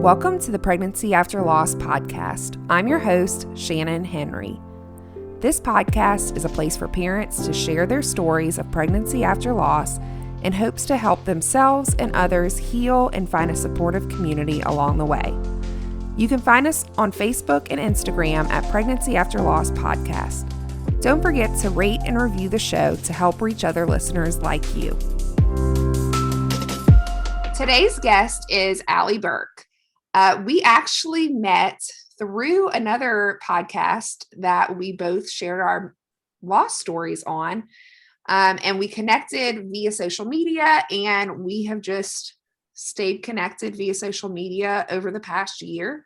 Welcome to the Pregnancy After Loss podcast. I'm your host, Shannon Henry. This podcast is a place for parents to share their stories of pregnancy after loss in hopes to help themselves and others heal and find a supportive community along the way. You can find us on Facebook and Instagram at Pregnancy After Loss Podcast. Don't forget to rate and review the show to help reach other listeners like you. Today's guest is Allie Burk. We actually met through another podcast that we both shared our loss stories on. And we connected via social media, and we have just stayed connected via social media over the past year.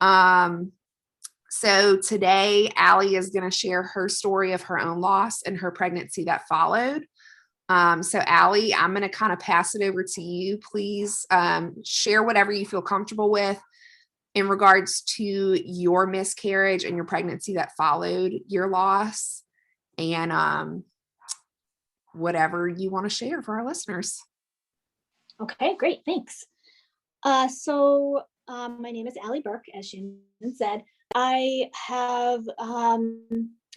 So today, Allie is going to share her story of her own loss and her pregnancy that followed. So Allie, I'm going to kind of pass it over to you. Please share whatever you feel comfortable with in regards to your miscarriage and your pregnancy that followed your loss, and whatever you want to share for our listeners. Okay, great. Thanks. So my name is Allie Burk, as Shannon said. I have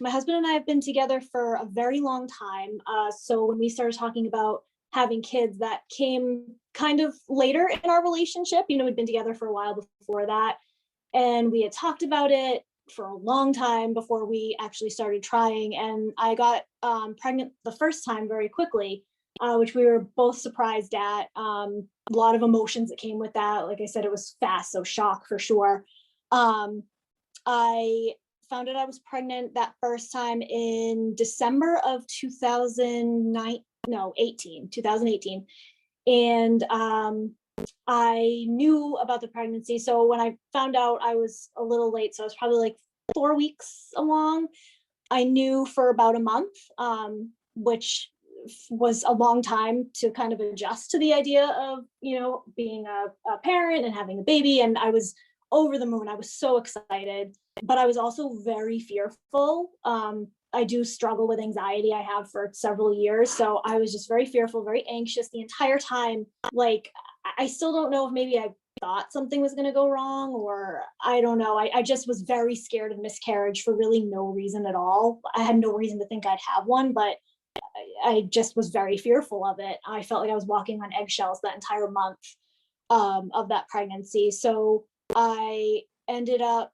my husband and I have been together for a very long time. So when we started talking about having kids, that came kind of later in our relationship. You know, we'd been together for a while before that, and we had talked about it for a long time before we actually started trying. And I got pregnant the first time very quickly, which we were both surprised at. A lot of emotions that came with that. Like I said, it was fast, so shock for sure. I found out I was pregnant that first time in December of 2018. And I knew about the pregnancy. So when I found out, I was a little late. So I was probably like 4 weeks along. I knew for about a month, which was a long time to kind of adjust to the idea of, you know, being a parent and having a baby. And I was over the moon. I was so excited, but I was also very fearful. I do struggle with anxiety. I have for several years. So I was just very fearful, very anxious the entire time. Like, I still don't know if maybe I thought something was going to go wrong, or I don't know. I just was very scared of miscarriage for really no reason at all. I had no reason to think I'd have one, but I just was very fearful of it. I felt like I was walking on eggshells that entire month of that pregnancy. So I ended up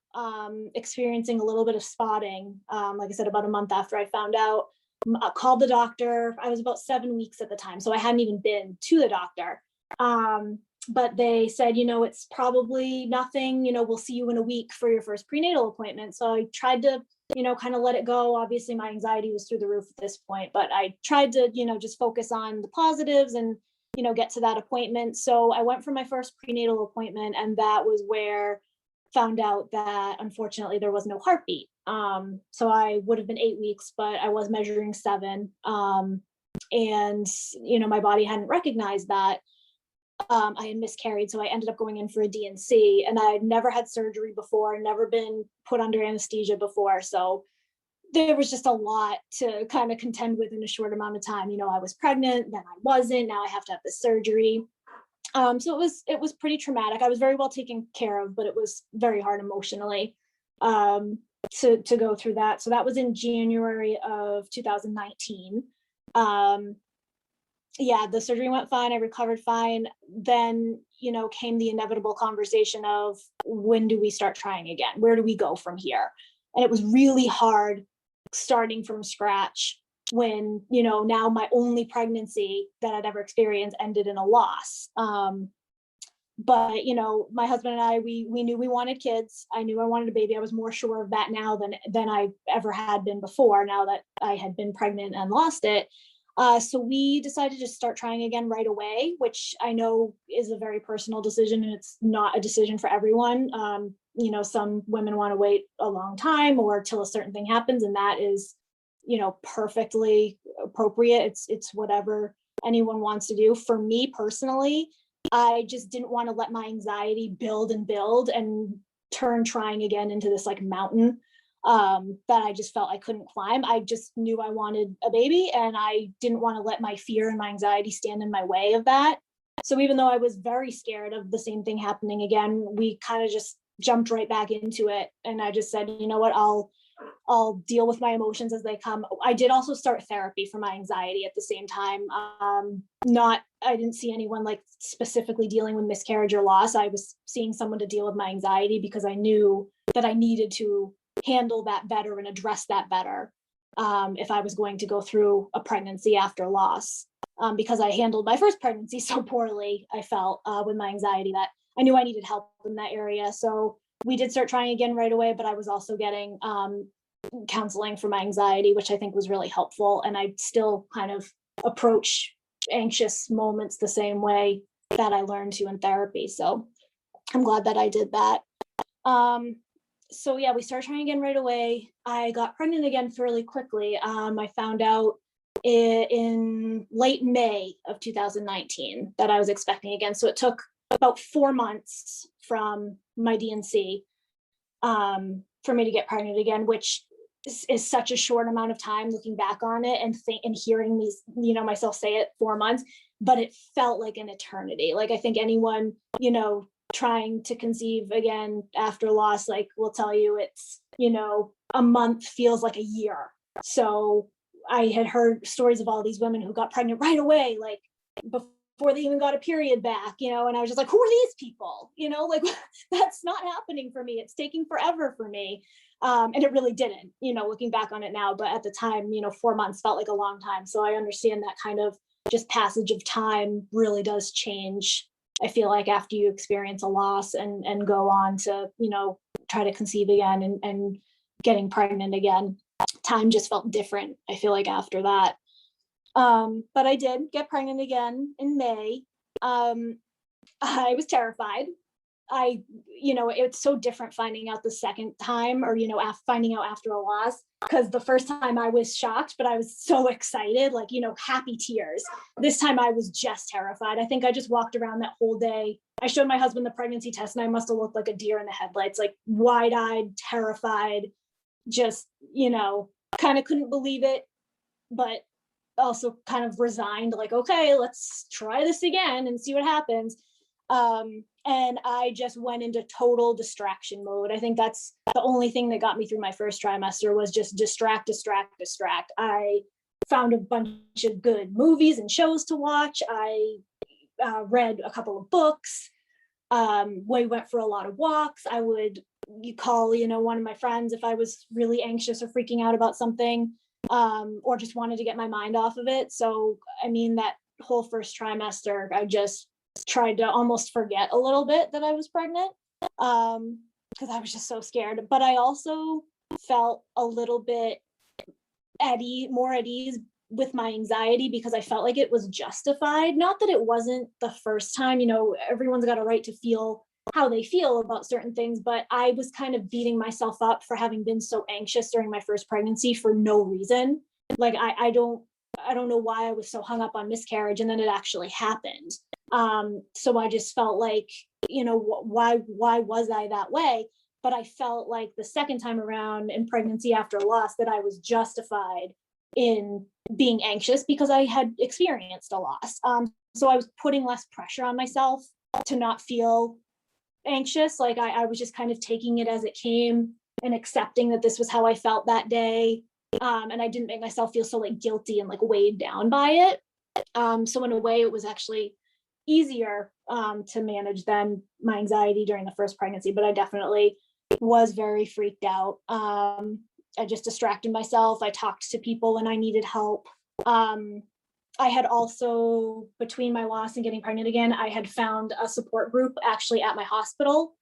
experiencing a little bit of spotting, like I said, about a month after I found out. Called the doctor. I was about 7 weeks at the time, so I hadn't even been to the doctor. But they said, you know, it's probably nothing, you know, we'll see you in a week for your first prenatal appointment. So I tried to, you know, kind of let it go. Obviously, my anxiety was through the roof at this point, but I tried to, you know, just focus on the positives and, you know, get to that appointment. So I went for my first prenatal appointment, and that was where found out that unfortunately there was no heartbeat. So I would have been 8 weeks, but I was measuring 7. And, you know, my body hadn't recognized that I had miscarried. So I ended up going in for a D&C, and I'd never had surgery before, never been put under anesthesia before. So there was just a lot to kind of contend with in a short amount of time. You know, I was pregnant, then I wasn't, now I have to have the surgery. So it was pretty traumatic. I was very well taken care of, but it was very hard emotionally to go through that. So that was in January of 2019. Yeah, the surgery went fine. I recovered fine. Then, you know, came the inevitable conversation of, when do we start trying again? Where do we go from here? And it was really hard starting from scratch when, you know, now my only pregnancy that I'd ever experienced ended in a loss. But, you know, my husband and I, we knew we wanted kids. I knew I wanted a baby. I was more sure of that now than I ever had been before, now that I had been pregnant and lost it. So we decided to start trying again right away, which I know is a very personal decision, and it's not a decision for everyone. You know, some women want to wait a long time or till a certain thing happens, and that is, you know, perfectly appropriate. It's whatever anyone wants to do. For me personally, I just didn't want to let my anxiety build and turn trying again into this like mountain that I just felt I couldn't climb. I just knew I wanted a baby, and I didn't want to let my fear and my anxiety stand in my way of that. So even though I was very scared of the same thing happening again, we kind of just jumped right back into it. And I just said, you know what, I'll deal with my emotions as they come. I did also start therapy for my anxiety at the same time. I didn't see anyone like specifically dealing with miscarriage or loss. I was seeing someone to deal with my anxiety because I knew that I needed to handle that better and address that better if I was going to go through a pregnancy after loss. Because I handled my first pregnancy so poorly, I felt with my anxiety that I knew I needed help in that area. So we did start trying again right away, but I was also getting counseling for my anxiety, which I think was really helpful. And I still kind of approach anxious moments the same way that I learned to in therapy. So I'm glad that I did that. So yeah, we started trying again right away. I got pregnant again fairly quickly. I found out in late May of 2019 that I was expecting again. So it took about 4 months from my DNC for me to get pregnant again, which is such a short amount of time looking back on it and hearing these, myself say it 4 months, but it felt like an eternity. Like I think anyone, trying to conceive again after loss, like will tell you it's, a month feels like a year. So I had heard stories of all these women who got pregnant right away, like before they even got a period back, and I was just like, who are these people? Like that's not happening for me. It's taking forever for me. And it really didn't, looking back on it now, but at the time, 4 months felt like a long time. So I understand that kind of just passage of time really does change. I feel like after you experience a loss and go on to, try to conceive again and getting pregnant again, time just felt different. I feel like after that. But I did get pregnant again in May. I was terrified. It's so different finding out the second time or, finding out after a loss, because the first time I was shocked, but I was so excited, like, happy tears. This time I was just terrified. I think I just walked around that whole day. I showed my husband the pregnancy test and I must have looked like a deer in the headlights, like wide-eyed, terrified, just, kind of couldn't believe it, but also kind of resigned, like, okay, let's try this again and see what happens. And I just went into total distraction mode. I think that's the only thing that got me through my first trimester was just distract. I found a bunch of good movies and shows to watch. I read a couple of books. We went for a lot of walks. I would call, one of my friends if I was really anxious or freaking out about something, or just wanted to get my mind off of it. So, that whole first trimester, I just tried to almost forget a little bit that I was pregnant, because I was just so scared. But I also felt a little bit more at ease with my anxiety because I felt like it was justified. Not that it wasn't the first time, everyone's got a right to feel how they feel about certain things, but I was kind of beating myself up for having been so anxious during my first pregnancy for no reason. Like I don't know why I was so hung up on miscarriage, and then it actually happened. So I just felt like, why was I that way? But I felt like the second time around in pregnancy after loss that I was justified in being anxious because I had experienced a loss. So I was putting less pressure on myself to not feel anxious. Like I was just kind of taking it as it came and accepting that this was how I felt that day. And I didn't make myself feel so like guilty and like weighed down by it. So in a way it was actually easier to manage than my anxiety during the first pregnancy, but I definitely was very freaked out. I just distracted myself. I talked to people when I needed help. I had also, between my loss and getting pregnant again, I had found a support group actually at my hospital,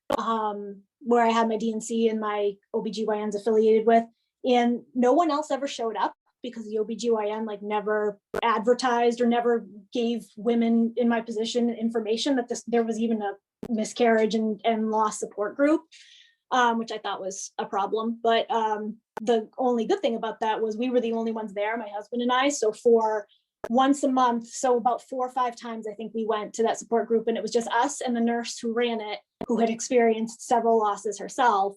where I had my DNC and my OBGYNs affiliated with, and no one else ever showed up because the OBGYN like never advertised or never gave women in my position information that there was even a miscarriage and loss support group, which I thought was a problem. But the only good thing about that was we were the only ones there, my husband and I. So for once a month, so about 4 or 5 times, I think we went to that support group, and it was just us and the nurse who ran it, who had experienced several losses herself.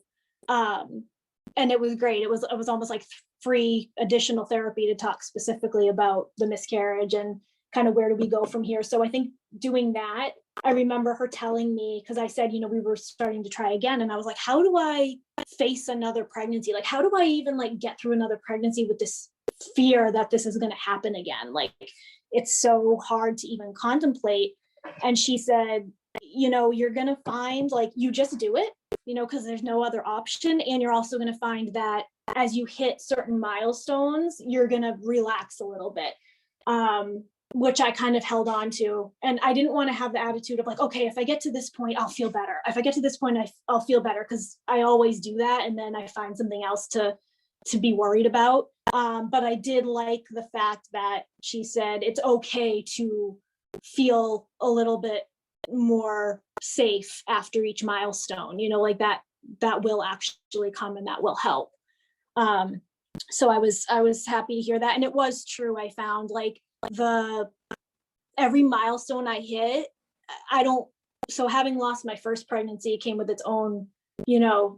And it was great. It was almost like free additional therapy to talk specifically about the miscarriage and kind of where do we go from here? So I think doing that, I remember her telling me, because I said, we were starting to try again. And I was like, how do I face another pregnancy? Like, how do I even like get through another pregnancy with this fear that this is going to happen again? Like, it's so hard to even contemplate. And she said, you're going to find like, you just do it, because there's no other option. And you're also going to find that as you hit certain milestones, you're going to relax a little bit. Which I kind of held on to. And I didn't want to have the attitude of like, okay, if I get to this point, I'll feel better. If I get to this point, I'll feel better, because I always do that. And then I find something else to be worried about. But I did like the fact that she said it's okay to feel a little bit more safe after each milestone, like that will actually come and that will help. So I was happy to hear that. And it was true. I found like every milestone I hit, so having lost my first pregnancy came with its own,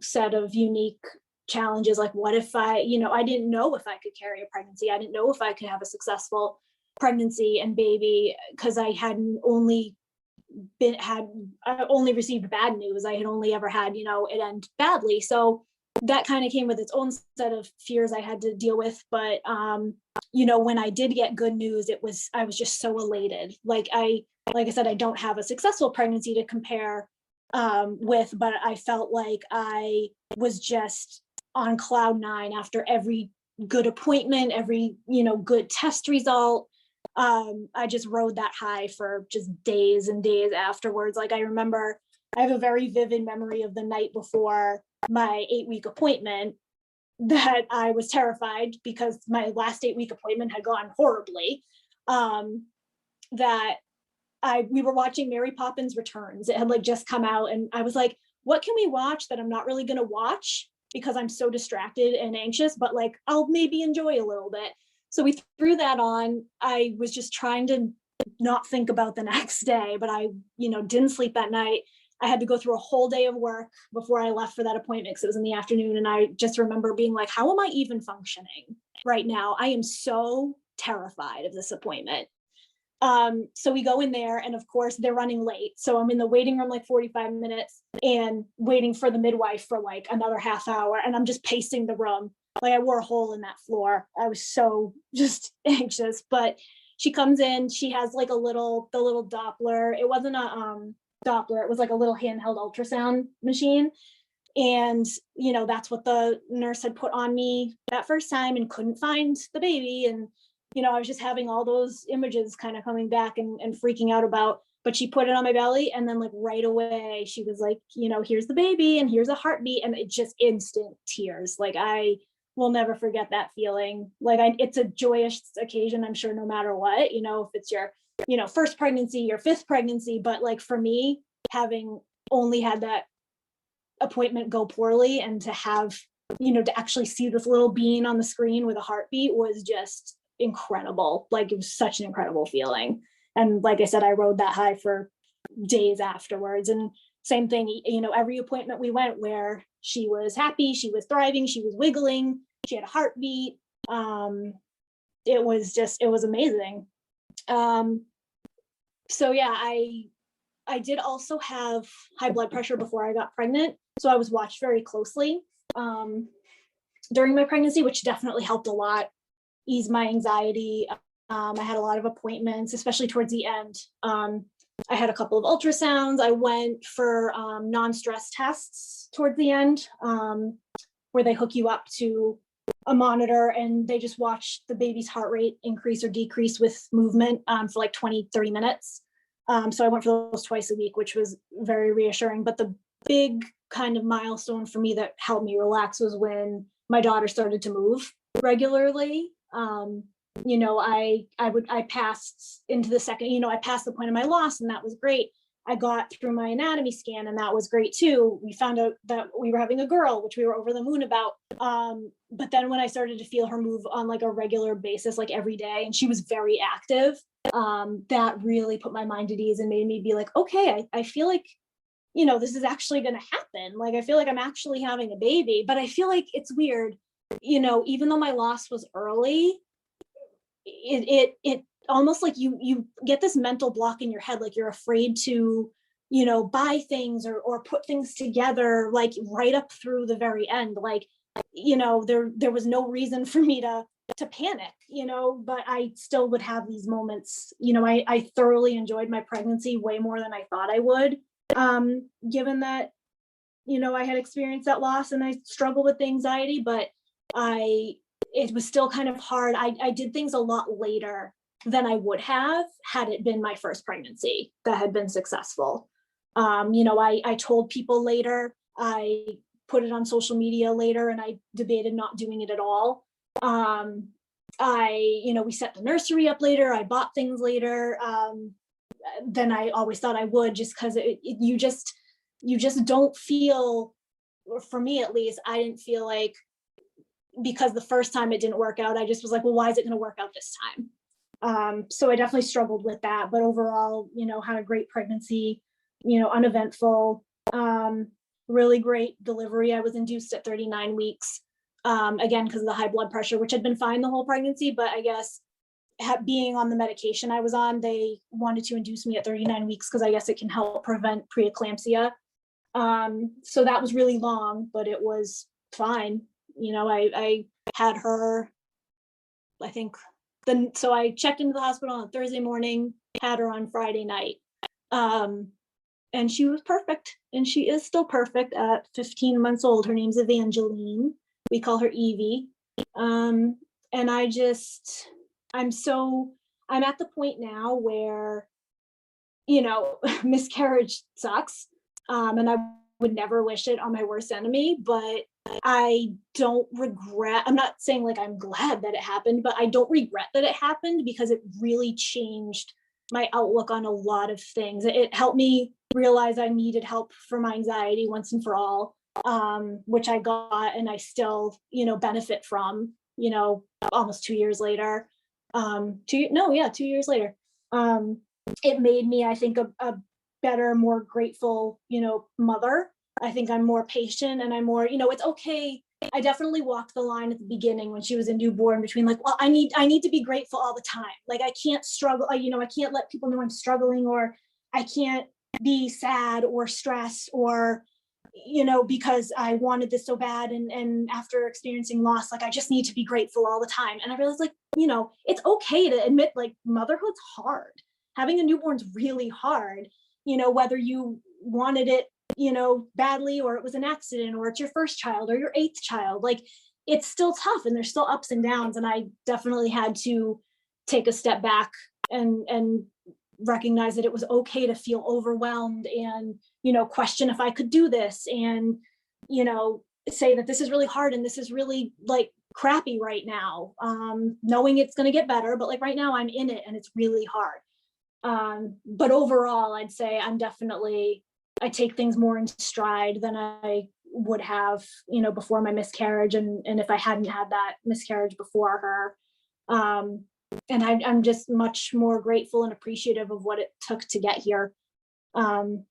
set of unique challenges. Like, what if I didn't know if I could carry a pregnancy. I didn't know if I could have a successful pregnancy and baby, because I hadn't only I only received bad news. I had only ever had, it end badly. So that kind of came with its own set of fears I had to deal with. But, when I did get good news, I was just so elated. Like I said, I don't have a successful pregnancy to compare with, but I felt like I was just on cloud nine after every good appointment, every, good test result. I just rode that high for just days and days afterwards. Like I remember, I have a very vivid memory of the night before my 8-week appointment that I was terrified because my last 8-week appointment had gone horribly. That we were watching Mary Poppins Returns. It had like just come out, and I was like, what can we watch that I'm not really going to watch because I'm so distracted and anxious, but like I'll maybe enjoy a little bit. So we threw that on. I was just trying to not think about the next day, but I, didn't sleep that night. I had to go through a whole day of work before I left for that appointment because it was in the afternoon. And I just remember being like, how am I even functioning right now? I am so terrified of this appointment. So we go in there, and of course they're running late. So I'm in the waiting room like 45 minutes and waiting for the midwife for like another half hour. And I'm just pacing the room. Like I wore a hole in that floor. I was so just anxious, but she comes in, she has like the little Doppler. It wasn't a, Doppler. It was like a little handheld ultrasound machine. And, that's what the nurse had put on me that first time and couldn't find the baby. And, I was just having all those images kind of coming back and freaking out about, but she put it on my belly. And then like right away, she was like, here's the baby and here's a heartbeat. And it just instant tears. Like I will never forget that feeling. Like it's a joyous occasion, I'm sure, no matter what, if it's your first pregnancy, your fifth pregnancy. But like for me, having only had that appointment go poorly and to have, to actually see this little being on the screen with a heartbeat was just incredible. Like it was such an incredible feeling. And like I said, I rode that high for days afterwards. And same thing, every appointment we went where she was happy, she was thriving, she was wiggling, she had a heartbeat. It was amazing. So yeah, I did also have high blood pressure before I got pregnant. So I was watched very closely during my pregnancy, which definitely helped a lot, ease my anxiety. I had a lot of appointments, especially towards the end. I had a couple of ultrasounds. I went for non-stress tests towards the end, where they hook you up to a monitor and they just watch the baby's heart rate increase or decrease with movement for like 20-30 minutes. So I went for those twice a week, which was very reassuring. But the big kind of milestone for me that helped me relax was when my daughter started to move regularly. I passed into the second, I passed the point of my loss, and that was great. I got through my anatomy scan, and that was great too. We found out that we were having a girl, which we were over the moon about. But then when I started to feel her move on like a regular basis, like every day, and she was very active, that really put my mind at ease and made me be like, okay, I feel like, this is actually going to happen. Like, I feel like I'm actually having a baby, but I feel like it's weird, even though my loss was early, almost like you get this mental block in your head, like you're afraid to, buy things or put things together, like right up through the very end. Like, there was no reason for me to panic, but I still would have these moments. I thoroughly enjoyed my pregnancy way more than I thought I would, given that, I had experienced that loss and I struggle with anxiety, but it was still kind of hard. I did things a lot later than I would have had it been my first pregnancy that had been successful. I told people later, I put it on social media later, and I debated not doing it at all. We set the nursery up later. I bought things later than I always thought I would, just because you just don't feel, or for me at least, I didn't feel like, because the first time it didn't work out, I just was like, well, why is it going to work out this time? So I definitely struggled with that, but overall, had a great pregnancy, uneventful, really great delivery. I was induced at 39 weeks, again, because of the high blood pressure, which had been fine the whole pregnancy, but I guess being on the medication I was on, they wanted to induce me at 39 weeks because I guess it can help prevent preeclampsia. So that was really long, but it was fine. I had her, I think, so I checked into the hospital on Thursday morning, had her on Friday night. And she was perfect. And she is still perfect at 15 months old. Her name's Evangeline. We call her Evie. And I'm at the point now where, miscarriage sucks. And I would never wish it on my worst enemy, but I don't regret. I'm not saying like I'm glad that it happened, but I don't regret that it happened, because it really changed my outlook on a lot of things. It helped me realize I needed help for my anxiety once and for all, which I got, and I still, benefit from, almost 2 years later. 2 years later. It made me, I think, a better, more grateful, mother. I think I'm more patient, and I'm more, it's okay. I definitely walked the line at the beginning when she was a newborn between like, well, I need to be grateful all the time. Like I can't struggle, I can't let people know I'm struggling, or I can't be sad or stressed, or, because I wanted this so bad. And after experiencing loss, like I just need to be grateful all the time. And I realized, like, it's okay to admit, like, motherhood's hard. Having a newborn's really hard, whether you wanted it, badly, or it was an accident, or it's your first child or your eighth child. Like it's still tough, and there's still ups and downs. And I definitely had to take a step back and recognize that it was okay to feel overwhelmed, and, question if I could do this, and, say that this is really hard and this is really like crappy right now, knowing it's going to get better, but like right now I'm in it and it's really hard. But overall, I'd say I take things more in stride than I would have, before my miscarriage, and if I hadn't had that miscarriage before her. And I'm just much more grateful and appreciative of what it took to get here. And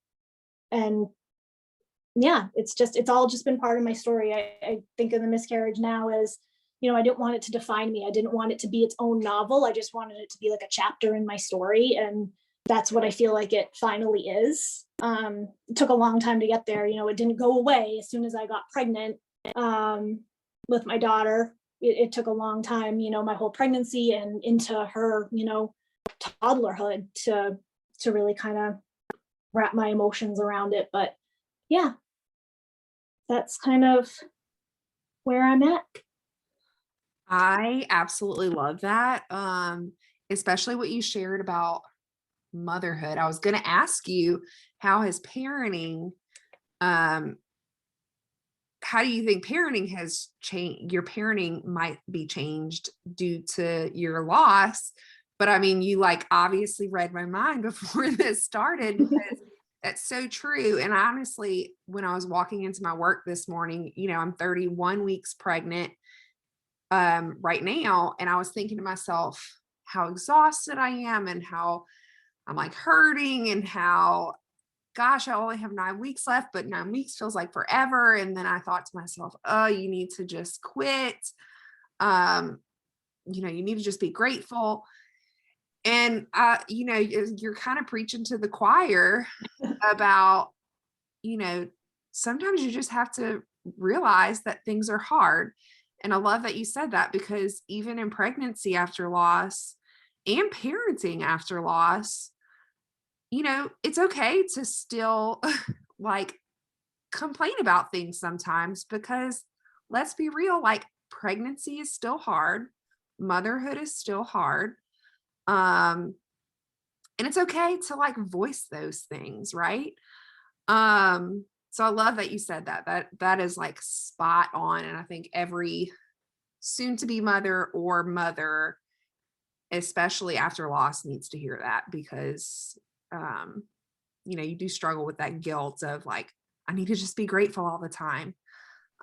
yeah, it's all just been part of my story. I think of the miscarriage now as, I didn't want it to define me. I didn't want it to be its own novel. I just wanted it to be like a chapter in my story. And that's what I feel like it finally is. It took a long time to get there. It didn't go away as soon as I got pregnant with my daughter. It took a long time, my whole pregnancy and into her, toddlerhood to really kind of wrap my emotions around it. But yeah, that's kind of where I'm at. I absolutely love that. Especially what you shared about motherhood. I was going to ask you, how has parenting, how do you think parenting has changed? Your parenting might be changed due to your loss, but I mean, you like obviously read my mind before this started, because that's so true. And honestly, when I was walking into my work this morning, I'm 31 weeks pregnant right now, and I was thinking to myself how exhausted I am, and how I'm like hurting, and how, gosh, I only have 9 weeks left, but 9 weeks feels like forever. And then I thought to myself, oh, you need to just quit. You need to just be grateful. And, you're kind of preaching to the choir about, sometimes you just have to realize that things are hard. And I love that you said that, because even in pregnancy after loss and parenting after loss, it's okay to still like complain about things sometimes, because let's be real, like pregnancy is still hard, motherhood is still hard. Um, and it's okay to like voice those things, right? So I love that you said that. That is like spot on. And I think every soon to be mother or mother, especially after loss, needs to hear that, because you do struggle with that guilt of like, I need to just be grateful all the time.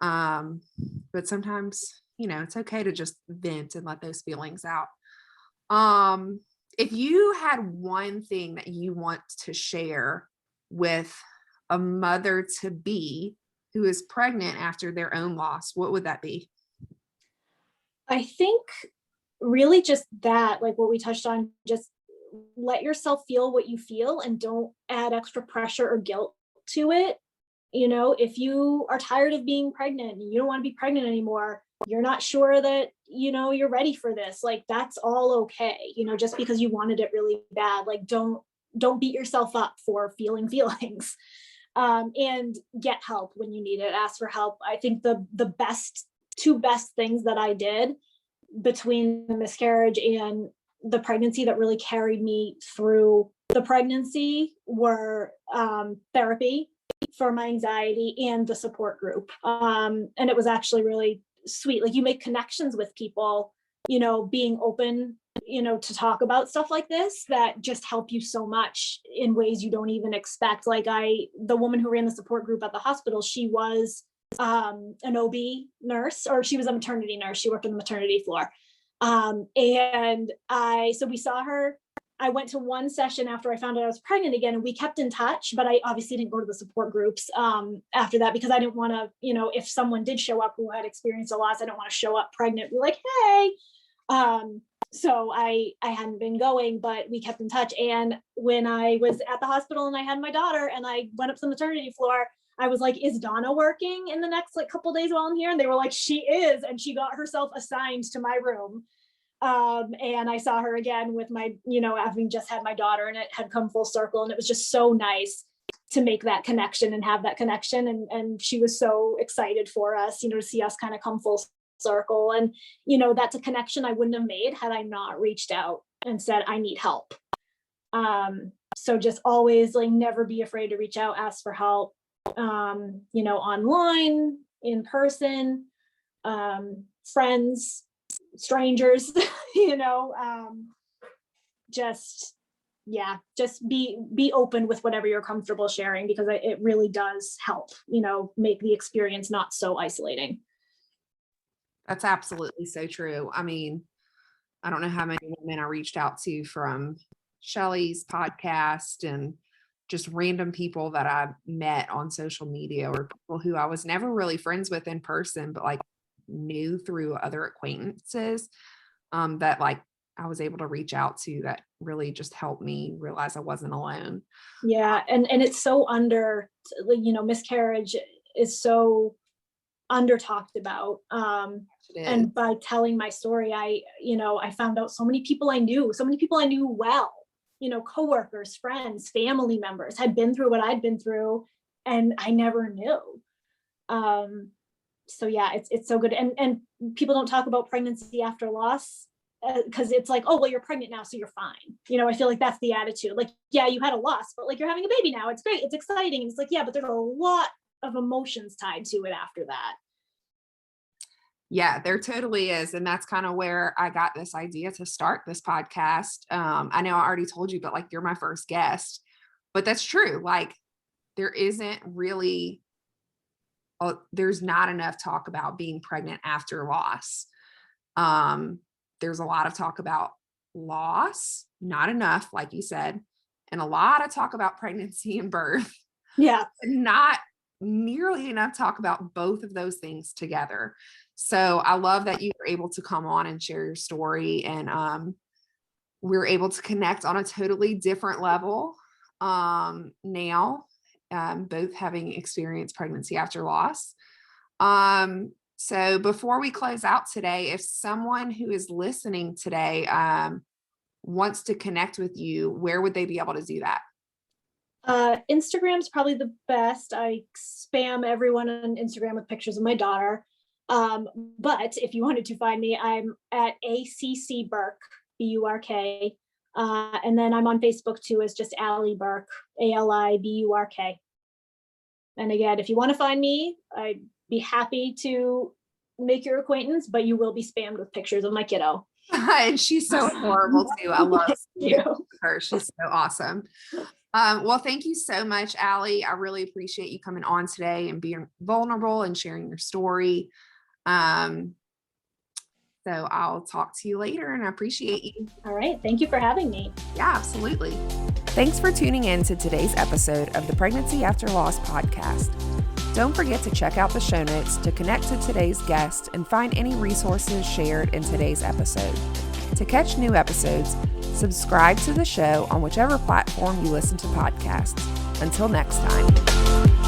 But sometimes, it's okay to just vent and let those feelings out. If you had one thing that you want to share with a mother to be who is pregnant after their own loss, what would that be? I think really just that, like what we touched on, just let yourself feel what you feel and don't add extra pressure or guilt to it. If you are tired of being pregnant and you don't want to be pregnant anymore, you're not sure that, you're ready for this, like that's all okay. Just because you wanted it really bad, like don't beat yourself up for feeling feelings. And get help when you need it. Ask for help. I think the two best things that I did between the miscarriage and the pregnancy that really carried me through the pregnancy were therapy for my anxiety and the support group. And it was actually really sweet. Like you make connections with people, being open, to talk about stuff like this that just help you so much in ways you don't even expect. Like the woman who ran the support group at the hospital, she was an OB nurse, or she was a maternity nurse. She worked on the maternity floor. So we saw her. I went to one session after I found out I was pregnant again, and we kept in touch, but I obviously didn't go to the support groups after that, because I didn't want to, if someone did show up who had experienced a loss, I don't want to show up pregnant, be like, hey. So I hadn't been going, but we kept in touch. And when I was at the hospital and I had my daughter and I went up to the maternity floor, I was like, is Donna working in the next couple days while I'm here? And they were like, she is. And she got herself assigned to my room. And I saw her again with my, having just had my daughter, and it had come full circle. And it was just so nice to make that connection and have that connection. And she was so excited for us, to see us kind of come full circle. And, that's a connection I wouldn't have made had I not reached out and said, I need help. So just always like never be afraid to reach out, ask for help, online, in person, friends, strangers, just be open with whatever you're comfortable sharing, because it really does help, make the experience not so isolating. That's absolutely so true. I mean, I don't know how many women I reached out to from Shelly's podcast and just random people that I met on social media, or people who I was never really friends with in person, but like knew through other acquaintances, that like I was able to reach out to, that really just helped me realize I wasn't alone. Yeah. And it's so miscarriage is so under talked about. And by telling my story, I found out so many people I knew well, coworkers, friends, family members had been through what I'd been through, and I never knew. So yeah, it's so good. And people don't talk about pregnancy after loss, because it's like, oh, well, you're pregnant now, so you're fine. I feel like that's the attitude. Like, yeah, you had a loss, but like you're having a baby now. It's great. It's exciting. And it's like, yeah, but there's a lot of emotions tied to it after that. Yeah, there totally is. And that's kind of where I got this idea to start this podcast. I know I already told you, but like, you're my first guest, but that's true. Like, there isn't really, there's not enough talk about being pregnant after loss. There's a lot of talk about loss, not enough, like you said, and a lot of talk about pregnancy and birth. Yeah. Not nearly enough talk about both of those things together. So I love that you were able to come on and share your story. And, we're able to connect on a totally different level now, both having experienced pregnancy after loss. So before we close out today, if someone who is listening today wants to connect with you, where would they be able to do that? Instagram's probably the best. I spam everyone on Instagram with pictures of my daughter. But if you wanted to find me, I'm at ACC Burk, B-U-R-K. And then I'm on Facebook too as just Allie Burk, A-L-I-B-U-R-K. And again, if you want to find me, I'd be happy to make your acquaintance, but you will be spammed with pictures of my kiddo. And she's so adorable too. I love her. She's so awesome. Well, thank you so much, Allie. I really appreciate you coming on today and being vulnerable and sharing your story. So I'll talk to you later, and I appreciate you. All right. Thank you for having me. Yeah, absolutely. Thanks for tuning in to today's episode of the Pregnancy After Loss podcast. Don't forget to check out the show notes to connect to today's guest and find any resources shared in today's episode. To catch new episodes, subscribe to the show on whichever platform you listen to podcasts. Until next time.